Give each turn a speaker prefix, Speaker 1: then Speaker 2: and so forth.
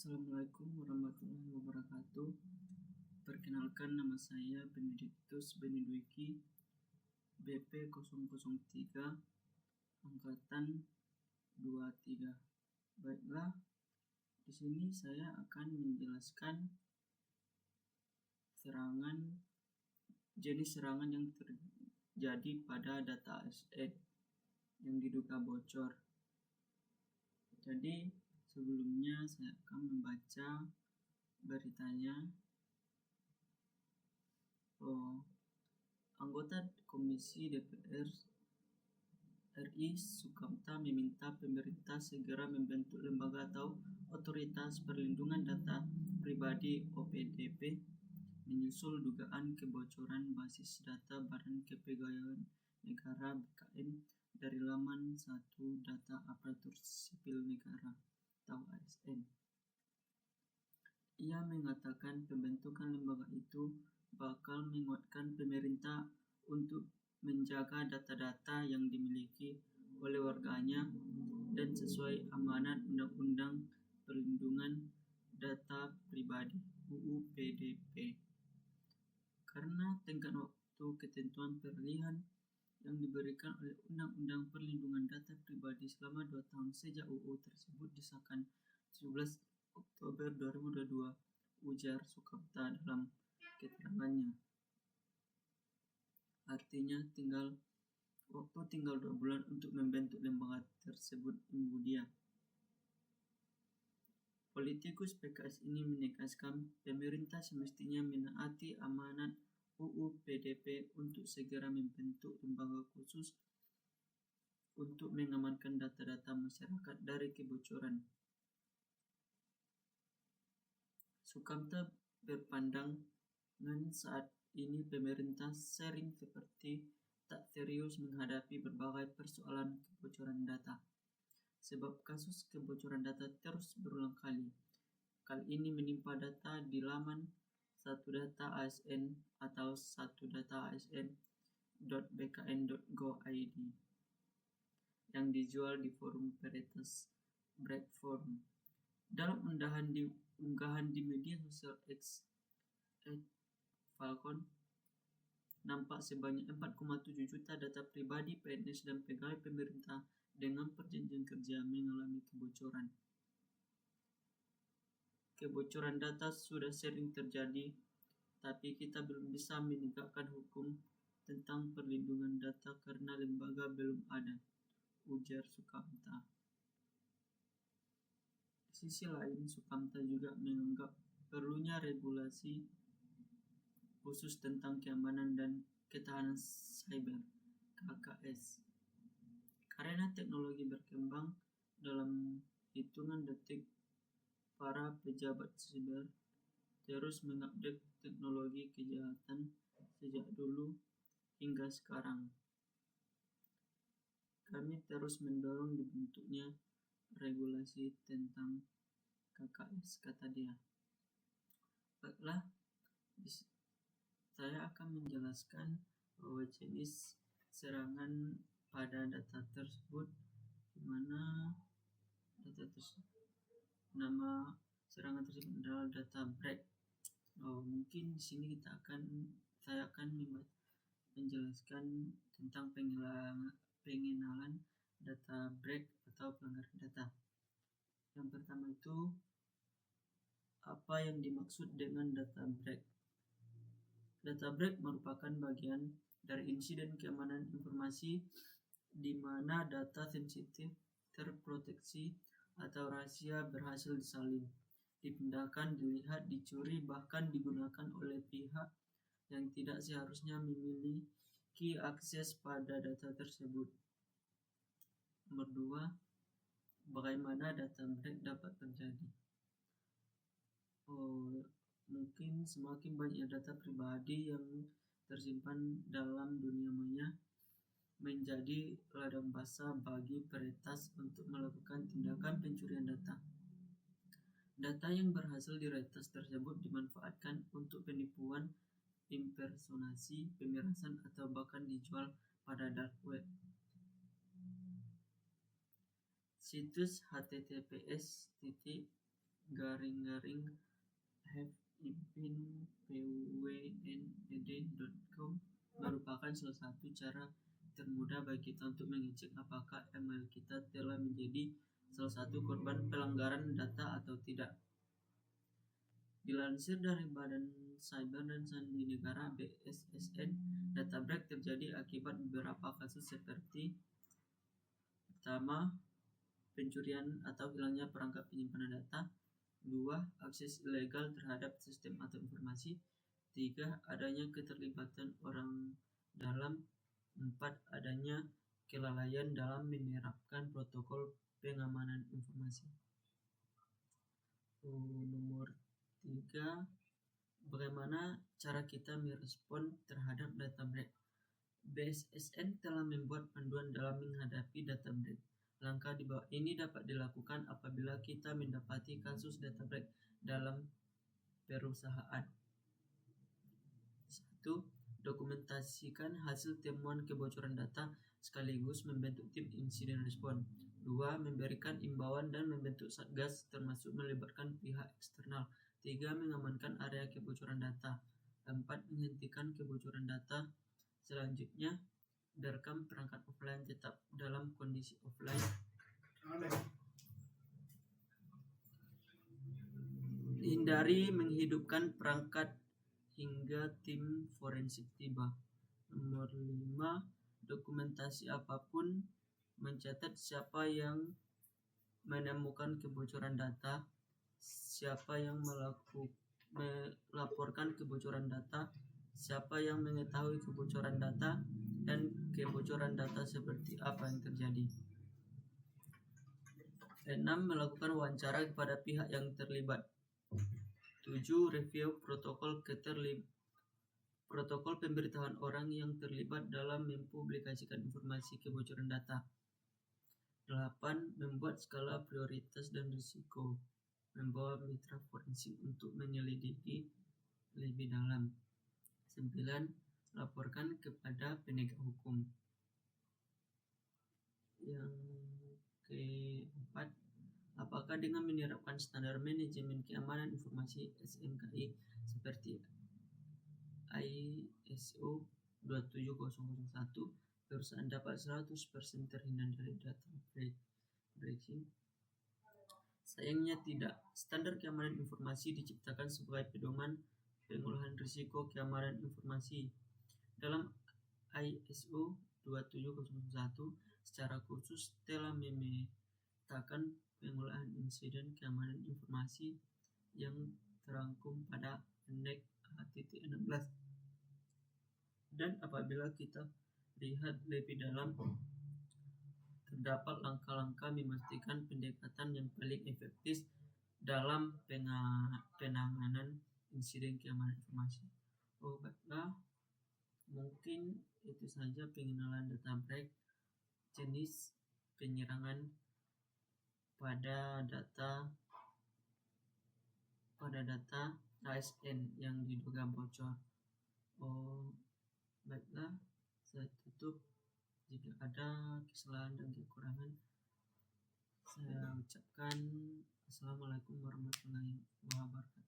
Speaker 1: Assalamualaikum warahmatullahi wabarakatuh. Perkenalkan, nama saya Benediktus Benedwiki, BP 003, angkatan 23. Baiklah, di sini saya akan menjelaskan jenis serangan yang terjadi pada data ASN yang diduga bocor. Jadi sebelumnya saya akan membaca beritanya. Anggota Komisi DPR RI Sukamta meminta pemerintah segera membentuk lembaga atau otoritas perlindungan data pribadi OPDP menyusul dugaan kebocoran basis data Badan Kepegawaian Negara BKN dari laman 1 Data Aparatur Sipil Negara atau ASN. Ia mengatakan pembentukan lembaga itu bakal menguatkan pemerintah untuk menjaga data-data yang dimiliki oleh warganya dan sesuai amanat Undang-Undang Perlindungan Data Pribadi UU PDP. Karena tenggat waktu ketentuan peralihan yang diberikan oleh Undang-Undang Perlindungan Data Pribadi selama 2 tahun sejak UU tersebut disahkan 17 Oktober 2022, ujar Sukamta dalam keterangannya. Artinya tinggal 2 bulan untuk membentuk lembaga tersebut, imbu dia. Politikus PKS ini menegaskan pemerintah semestinya menaati amanat UU PDP untuk segera membentuk lembaga khusus untuk mengamankan data-data masyarakat dari kebocoran. Sukamta berpandangan saat ini pemerintah sering seperti tak serius menghadapi berbagai persoalan kebocoran data. Sebab kasus kebocoran data terus berulang kali. Kali ini menimpa data di laman 1 Data ASN atau 1 Data ASN.bkn.go.id yang dijual di forum Veritas Break Forum. Dalam unggahan di media sosial X, Falcon, nampak sebanyak 4,7 juta data pribadi PNS dan pegawai pemerintah dengan perjanjian kerja mengalami kebocoran. Kebocoran data sudah sering terjadi, tapi kita belum bisa menegakkan hukum tentang perlindungan data karena lembaga belum ada, ujar Sukamta. Di sisi lain, Sukamta juga menganggap perlunya regulasi khusus tentang keamanan dan ketahanan cyber (KKS). Karena teknologi berkembang, dalam hitungan detik para pejabat siber terus mengupdate teknologi kejahatan sejak dulu hingga sekarang. Kami terus mendorong dibentuknya regulasi tentang KKS, kata dia. Baiklah, saya akan menjelaskan bahwa jenis serangan pada data tersebut, di mana nama serangan tersebut adalah data break. Mungkin di sini saya akan menjelaskan tentang pengenalan data break atau pelanggaran data. Yang pertama itu, apa yang dimaksud dengan data break? Data break merupakan bagian dari insiden keamanan informasi di mana data sensitif, terproteksi, atau rahasia berhasil disalin, dipindahkan, dilihat, dicuri, bahkan digunakan oleh pihak yang tidak seharusnya memiliki akses pada data tersebut. Nomor 2, bagaimana data break dapat terjadi? Mungkin semakin banyak data pribadi yang tersimpan dalam dunia maya menjadi ladang basah bagi peretas untuk melakukan tindakan pencurian data. Data yang berhasil diretas tersebut dimanfaatkan untuk penipuan, impersonasi, pemerasan, atau bahkan dijual pada dark web. Situs https garing-garing have-been-pwned.com merupakan salah satu cara termudah bagi kita untuk mengecek apakah email kita telah menjadi salah satu korban pelanggaran data atau tidak. Dilansir dari Badan Cyber dan Sandi Negara (BSSN), data breach terjadi akibat beberapa kasus seperti: pertama, pencurian atau hilangnya perangkat penyimpanan data. 2. Akses ilegal terhadap sistem atau informasi. 3. Adanya keterlibatan orang dalam. 4. Adanya kelalaian dalam menerapkan protokol pengamanan informasi. Nomor 3. Bagaimana cara kita merespon terhadap data breach? BSSN telah membuat panduan dalam menghadapi data breach. Langkah di bawah ini dapat dilakukan apabila kita mendapati kasus data breach dalam perusahaan. 1. Dokumentasikan hasil temuan kebocoran data sekaligus membentuk tim insiden respon. 2. Memberikan imbauan dan membentuk satgas termasuk melibatkan pihak eksternal. 3. Mengamankan area kebocoran data. 4. Menghentikan kebocoran data. Selanjutnya, biarkan perangkat offline tetap dalam kondisi offline. Hindari menghidupkan perangkat hingga tim forensik tiba. Nomor 5. Dokumentasi apapun mencatat siapa yang menemukan kebocoran data, siapa yang melaporkan kebocoran data, siapa yang mengetahui kebocoran data, dan kebocoran data seperti apa yang terjadi. 6. Melakukan wawancara kepada pihak yang terlibat. 7. Review protokol pemberitahuan orang yang terlibat dalam mempublikasikan informasi kebocoran data. 8. Membuat skala prioritas dan risiko. Membawa mitra forensik untuk menyelidiki lebih dalam. 9. Laporkan kepada penegak hukum. Yang keempat, apakah dengan menerapkan standar manajemen keamanan informasi SMKI seperti ISO 27001, perusahaan dapat 100% terhindar dari data breaching? Sayangnya tidak. Standar keamanan informasi diciptakan sebagai pedoman pengolahan risiko keamanan informasi. Dalam ISO 27001 secara khusus telah memetakan pengolahan insiden keamanan informasi yang terangkum pada Annex A.16. Dan apabila kita lihat lebih dalam, terdapat langkah-langkah memastikan pendekatan yang paling efektif dalam penanganan insiden keamanan informasi. Baiklah, mungkin itu saja pengenalan data breach, jenis penyerangan pada data ASN yang diduga bocor. Baiklah, saya tutup. Jika ada kesalahan dan kekurangan, saya ucapkan Assalamualaikum warahmatullahi wabarakatuh.